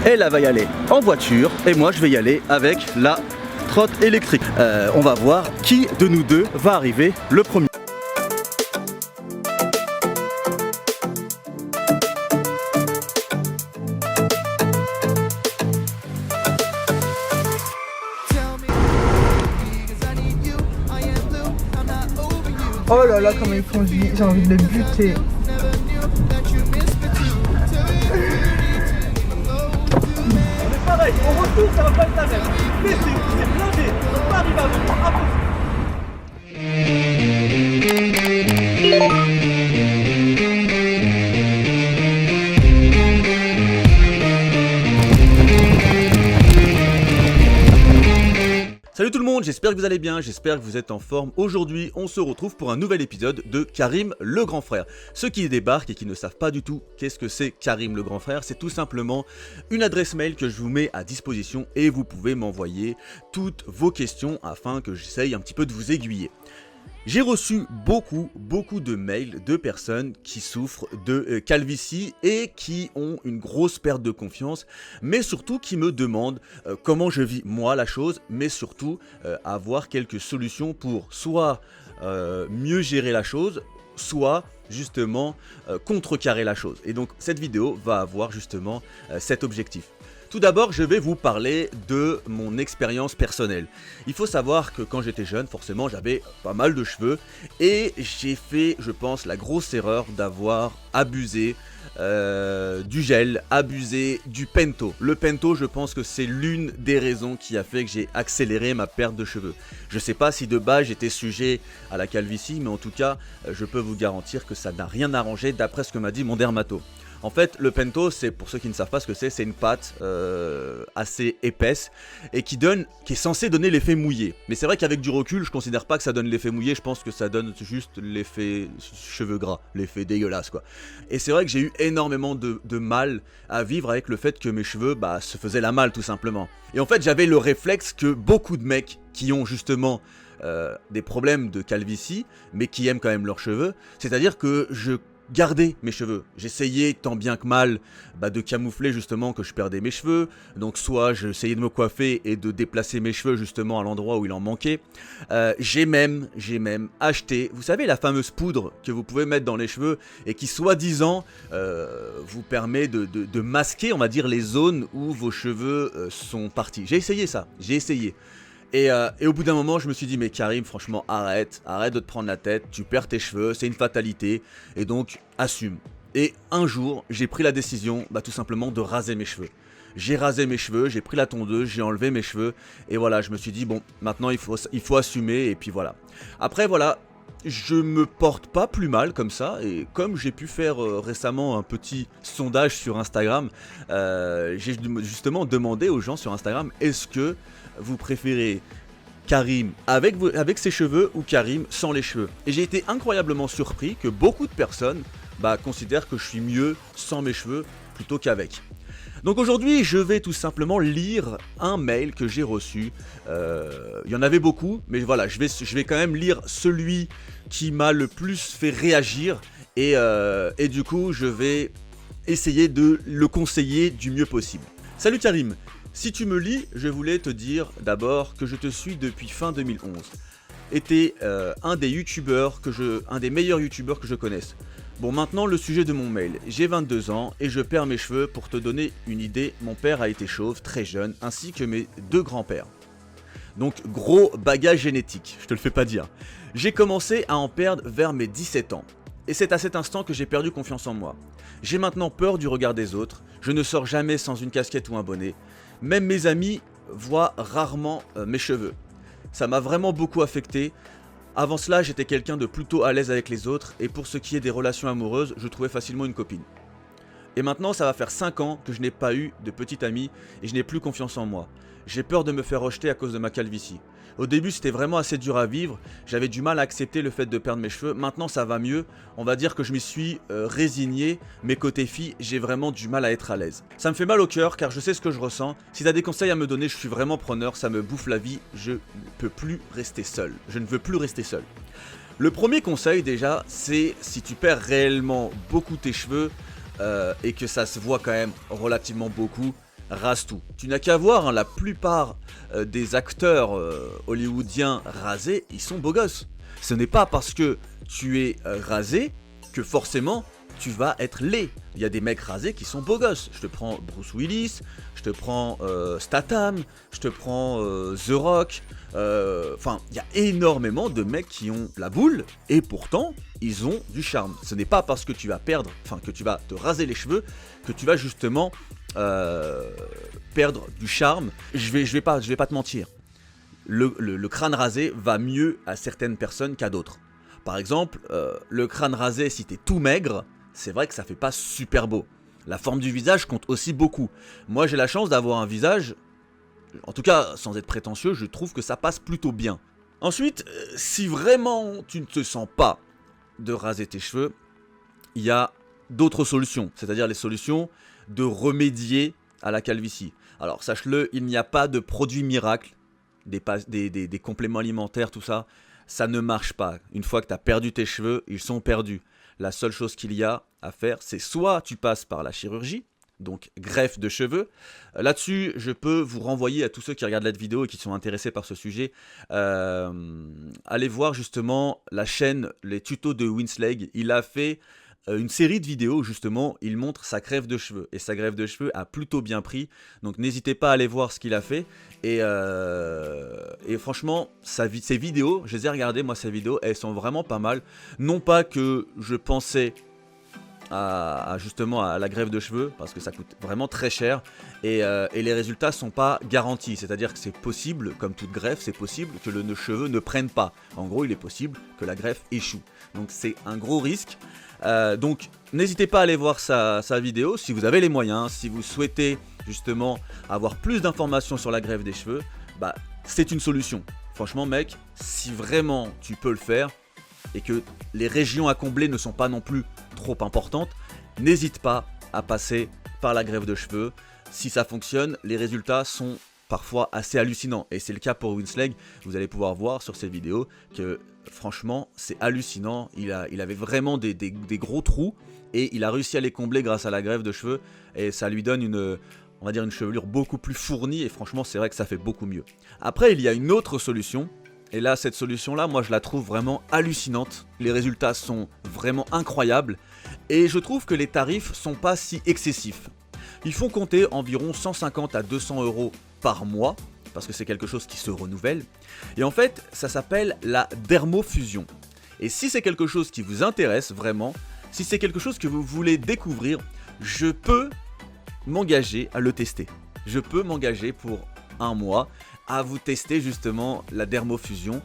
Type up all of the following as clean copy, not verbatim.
Elle va y aller en voiture et moi je vais y aller avec la trotte électrique. On va voir qui de nous deux va arriver le premier. Oh là là, comment il conduit, j'ai envie de le buter. On est pareil, au retour ça va pas être la même. Mais c'est blindé, on va pas arriver à l'autre. Salut tout le monde, j'espère que vous allez bien, j'espère que vous êtes en forme. Aujourd'hui, on se retrouve pour un nouvel épisode de Karim le grand frère. Ceux qui débarquent et qui ne savent pas du tout qu'est-ce que c'est Karim le grand frère, c'est tout simplement une adresse mail que je vous mets à disposition et vous pouvez m'envoyer toutes vos questions afin que j'essaye un petit peu de vous aiguiller. J'ai reçu beaucoup de mails de personnes qui souffrent de calvitie et qui ont une grosse perte de confiance, mais surtout qui me demandent comment je vis moi la chose, mais surtout avoir quelques solutions pour soit mieux gérer la chose, soit justement contrecarrer la chose. Et donc cette vidéo va avoir justement cet objectif. Tout d'abord, je vais vous parler de mon expérience personnelle. Il faut savoir que quand j'étais jeune, forcément, j'avais pas mal de cheveux et j'ai fait, je pense, la grosse erreur d'avoir abusé du gel, abusé du pento. Le pento, je pense que c'est l'une des raisons qui a fait que j'ai accéléré ma perte de cheveux. Je sais pas si de base j'étais sujet à la calvitie, mais en tout cas, je peux vous garantir que ça n'a rien arrangé d'après ce que m'a dit mon dermato. En fait, le pento, c'est, pour ceux qui ne savent pas ce que c'est une pâte assez épaisse et qui est censée donner l'effet mouillé. Mais c'est vrai qu'avec du recul, je considère pas que ça donne l'effet mouillé, je pense que ça donne juste l'effet cheveux gras, l'effet dégueulasse quoi. Et c'est vrai que j'ai eu énormément de mal à vivre avec le fait que mes cheveux se faisaient la malle tout simplement. Et en fait, j'avais le réflexe que beaucoup de mecs qui ont justement des problèmes de calvitie, mais qui aiment quand même leurs cheveux, c'est-à-dire que je garder mes cheveux. J'essayais tant bien que mal de camoufler justement que je perdais mes cheveux. Donc soit j'essayais de me coiffer et de déplacer mes cheveux justement à l'endroit où il en manquait. J'ai même acheté, vous savez, la fameuse poudre que vous pouvez mettre dans les cheveux et qui soi-disant vous permet de masquer, on va dire, les zones où vos cheveux sont partis. J'ai essayé ça, j'ai essayé. Et au bout d'un moment, je me suis dit, mais Karim, franchement, arrête de te prendre la tête, tu perds tes cheveux, c'est une fatalité, et donc, assume. Et un jour, j'ai pris la décision, tout simplement, de raser mes cheveux. J'ai rasé mes cheveux, j'ai pris la tondeuse, j'ai enlevé mes cheveux, et voilà, je me suis dit, bon, maintenant, il faut assumer, et puis voilà. Après, voilà, je me porte pas plus mal comme ça, et comme j'ai pu faire récemment un petit sondage sur Instagram, j'ai justement demandé aux gens sur Instagram, est-ce que vous préférez Karim avec ses cheveux ou Karim sans les cheveux? Et j'ai été incroyablement surpris que beaucoup de personnes considèrent que je suis mieux sans mes cheveux plutôt qu'avec. Donc aujourd'hui, je vais tout simplement lire un mail que j'ai reçu. Il y en avait beaucoup, mais voilà, je vais quand même lire celui qui m'a le plus fait réagir. Et du coup, je vais essayer de le conseiller du mieux possible. Salut Karim! Si tu me lis, je voulais te dire d'abord que je te suis depuis fin 2011. Et t'es un des meilleurs youtubeurs que je connaisse. Bon, maintenant le sujet de mon mail. J'ai 22 ans et je perds mes cheveux. Pour te donner une idée, mon père a été chauve très jeune, ainsi que mes deux grands-pères. Donc gros bagage génétique, je te le fais pas dire. J'ai commencé à en perdre vers mes 17 ans. Et c'est à cet instant que j'ai perdu confiance en moi. J'ai maintenant peur du regard des autres, je ne sors jamais sans une casquette ou un bonnet. Même mes amis voient rarement mes cheveux. Ça m'a vraiment beaucoup affecté. Avant cela, j'étais quelqu'un de plutôt à l'aise avec les autres et pour ce qui est des relations amoureuses, je trouvais facilement une copine. Et maintenant, ça va faire 5 ans que je n'ai pas eu de petite amie et je n'ai plus confiance en moi. J'ai peur de me faire rejeter à cause de ma calvitie. Au début, c'était vraiment assez dur à vivre, j'avais du mal à accepter le fait de perdre mes cheveux. Maintenant, ça va mieux, on va dire que je m'y suis résigné, mais côté fille, j'ai vraiment du mal à être à l'aise. Ça me fait mal au cœur car je sais ce que je ressens. Si t'as des conseils à me donner, je suis vraiment preneur, ça me bouffe la vie, je ne peux plus rester seul. Je ne veux plus rester seul. Le premier conseil déjà, c'est si tu perds réellement beaucoup tes cheveux et que ça se voit quand même relativement beaucoup, rase tout. Tu n'as qu'à voir, hein, la plupart des acteurs hollywoodiens rasés, ils sont beaux gosses. Ce n'est pas parce que tu es rasé que forcément tu vas être laid. Il y a des mecs rasés qui sont beaux gosses. Je te prends Bruce Willis, je te prends Statham, je te prends The Rock. Enfin, il y a énormément de mecs qui ont la boule et pourtant ils ont du charme. Ce n'est pas parce que tu vas perdre, enfin que tu vas te raser les cheveux que tu vas justement perdre du charme. Je vais pas te mentir. Le crâne rasé va mieux à certaines personnes qu'à d'autres. Par exemple, le crâne rasé, si t'es tout maigre, c'est vrai que ça fait pas super beau. La forme du visage compte aussi beaucoup. Moi, j'ai la chance d'avoir un visage, en tout cas, sans être prétentieux, je trouve que ça passe plutôt bien. Ensuite, si vraiment tu ne te sens pas de raser tes cheveux, il y a d'autres solutions, c'est-à-dire les solutions de remédier à la calvitie. Alors, sache-le, il n'y a pas de produit miracle, des compléments alimentaires, tout ça. Ça ne marche pas. Une fois que tu as perdu tes cheveux, ils sont perdus. La seule chose qu'il y a à faire, c'est soit tu passes par la chirurgie, donc greffe de cheveux. Là-dessus, je peux vous renvoyer à tous ceux qui regardent la vidéo et qui sont intéressés par ce sujet. Allez voir justement la chaîne, les tutos de Winsleg. Il a fait une série de vidéos où justement il montre sa greffe de cheveux. Et sa greffe de cheveux a plutôt bien pris. Donc n'hésitez pas à aller voir ce qu'il a fait. Et franchement, ses vidéos, je les ai regardées, moi ces vidéos, elles sont vraiment pas mal. Non pas que je pensais justement à la greffe de cheveux, parce que ça coûte vraiment très cher. Et les résultats sont pas garantis. C'est-à-dire que c'est possible, comme toute greffe, c'est possible que le cheveu ne prenne pas. En gros, il est possible que la greffe échoue. Donc c'est un gros risque. Donc n'hésitez pas à aller voir sa vidéo si vous avez les moyens, si vous souhaitez justement avoir plus d'informations sur la greffe des cheveux, bah c'est une solution. Franchement mec, si vraiment tu peux le faire et que les régions à combler ne sont pas non plus trop importantes, n'hésite pas à passer par la greffe de cheveux. Si ça fonctionne, les résultats sont parfois assez hallucinants. Et c'est le cas pour Winsleg, vous allez pouvoir voir sur ces vidéos que franchement c'est hallucinant. Il avait vraiment des gros trous et il a réussi à les combler grâce à la greffe de cheveux. Et ça lui donne on va dire une chevelure beaucoup plus fournie et franchement c'est vrai que ça fait beaucoup mieux. Après il y a une autre solution. Et là, cette solution-là, moi, je la trouve vraiment hallucinante. Les résultats sont vraiment incroyables. Et je trouve que les tarifs sont pas si excessifs. Ils font compter environ 150 à 200 € par mois, parce que c'est quelque chose qui se renouvelle. Et en fait, ça s'appelle la dermofusion. Et si c'est quelque chose qui vous intéresse vraiment, si c'est quelque chose que vous voulez découvrir, je peux m'engager à le tester. Je peux m'engager pour un mois à vous tester justement la dermofusion.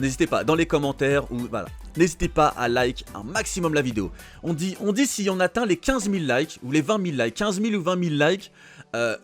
N'hésitez pas dans les commentaires ou voilà. N'hésitez pas à like un maximum la vidéo. On dit si on atteint les 15 000 likes ou les 20 000 likes, 15 000 ou 20 000 likes,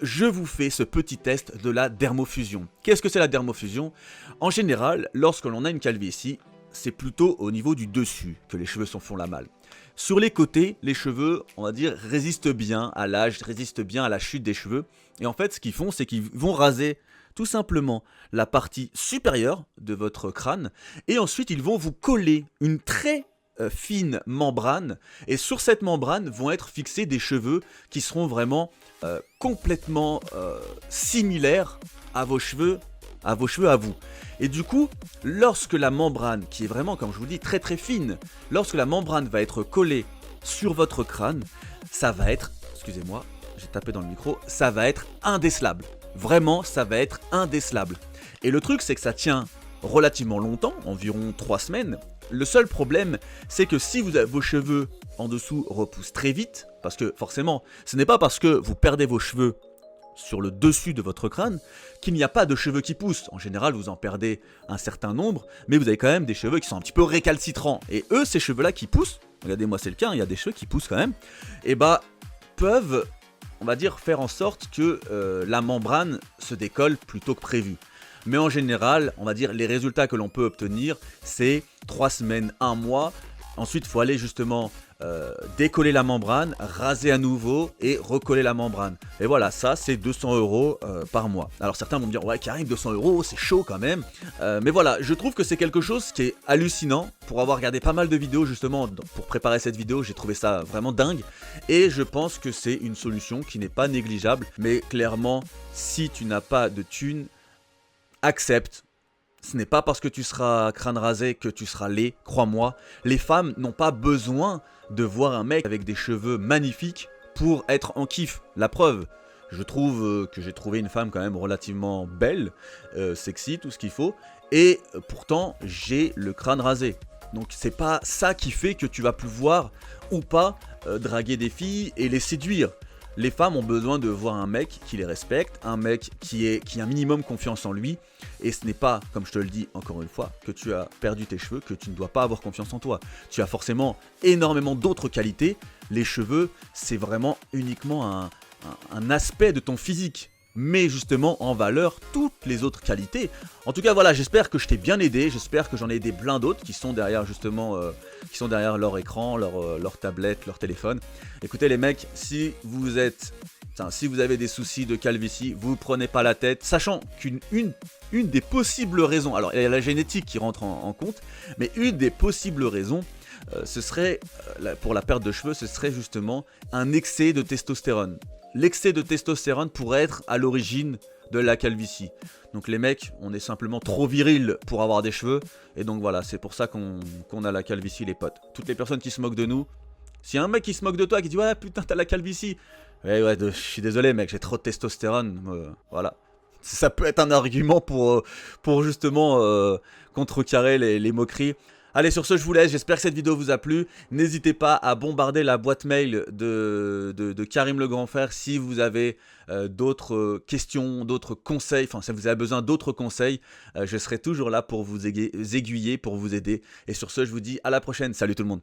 je vous fais ce petit test de la dermofusion. Qu'est-ce que c'est la dermofusion? En général, lorsque l'on a une calvitie, c'est plutôt au niveau du dessus que les cheveux s'en font la malle. Sur les côtés, les cheveux, on va dire, résistent bien à l'âge, résistent bien à la chute des cheveux. Et en fait, ce qu'ils font, c'est qu'ils vont raser tout simplement la partie supérieure de votre crâne et ensuite ils vont vous coller une très fine membrane et sur cette membrane vont être fixés des cheveux qui seront vraiment complètement similaires à vos cheveux à vous. Et du coup, lorsque la membrane, qui est vraiment, comme je vous dis, très très fine, lorsque la membrane va être collée sur votre crâne, ça va être, excusez-moi, j'ai tapé dans le micro, ça va être indécelable. Vraiment, ça va être indécelable. Et le truc, c'est que ça tient relativement longtemps, environ 3 semaines. Le seul problème, c'est que si vos cheveux en dessous repoussent très vite, parce que forcément, ce n'est pas parce que vous perdez vos cheveux sur le dessus de votre crâne qu'il n'y a pas de cheveux qui poussent. En général, vous en perdez un certain nombre, mais vous avez quand même des cheveux qui sont un petit peu récalcitrants. Et eux, ces cheveux-là qui poussent, regardez-moi c'est le cas, il y a des cheveux qui poussent quand même, et bah peuvent, on va dire, faire en sorte que la membrane se décolle plutôt que prévu. Mais en général, on va dire, les résultats que l'on peut obtenir, c'est 3 semaines, 1 mois. Ensuite, il faut aller justement décoller la membrane, raser à nouveau et recoller la membrane. Et voilà, ça c'est 200 € par mois. Alors certains vont me dire, ouais Karim, 200 € c'est chaud quand même. Mais voilà, je trouve que c'est quelque chose qui est hallucinant. Pour avoir regardé pas mal de vidéos justement pour préparer cette vidéo, j'ai trouvé ça vraiment dingue. Et je pense que c'est une solution qui n'est pas négligeable. Mais clairement, si tu n'as pas de thunes, accepte. Ce n'est pas parce que tu seras crâne rasé que tu seras laid, crois-moi. Les femmes n'ont pas besoin de voir un mec avec des cheveux magnifiques pour être en kiff. La preuve, je trouve que j'ai trouvé une femme quand même relativement belle, sexy, tout ce qu'il faut. Et pourtant, j'ai le crâne rasé. Donc c'est pas ça qui fait que tu vas pouvoir ou pas draguer des filles et les séduire. Les femmes ont besoin de voir un mec qui les respecte, un mec qui a un minimum confiance en lui. Et ce n'est pas, comme je te le dis encore une fois, que tu as perdu tes cheveux, que tu ne dois pas avoir confiance en toi. Tu as forcément énormément d'autres qualités. Les cheveux, c'est vraiment uniquement un aspect de ton physique. Mais justement en valeur toutes les autres qualités. En tout cas voilà, j'espère que je t'ai bien aidé, j'espère que j'en ai aidé plein d'autres qui sont derrière justement, qui sont derrière leur écran, leur tablette, leur téléphone. Écoutez les mecs, si vous avez des soucis de calvitie, vous prenez pas la tête, sachant qu'une des possibles raisons, alors il y a la génétique qui rentre en compte, mais une des possibles raisons, ce serait, pour la perte de cheveux, ce serait justement un excès de testostérone. L'excès de testostérone pourrait être à l'origine de la calvitie. Donc les mecs, on est simplement trop viril pour avoir des cheveux. Et donc voilà, c'est pour ça qu'on a la calvitie les potes. Toutes les personnes qui se moquent de nous, s'il y a un mec qui se moque de toi, qui dit « Ouais putain t'as la calvitie !» Ouais, je suis désolé mec, j'ai trop de testostérone. Voilà. Ça peut être un argument pour justement contrecarrer les moqueries. Allez, sur ce, je vous laisse. J'espère que cette vidéo vous a plu. N'hésitez pas à bombarder la boîte mail de Karim le Grand Frère si vous avez d'autres questions, d'autres conseils. Enfin, si vous avez besoin d'autres conseils, je serai toujours là pour vous aiguiller, pour vous aider. Et sur ce, je vous dis à la prochaine. Salut tout le monde.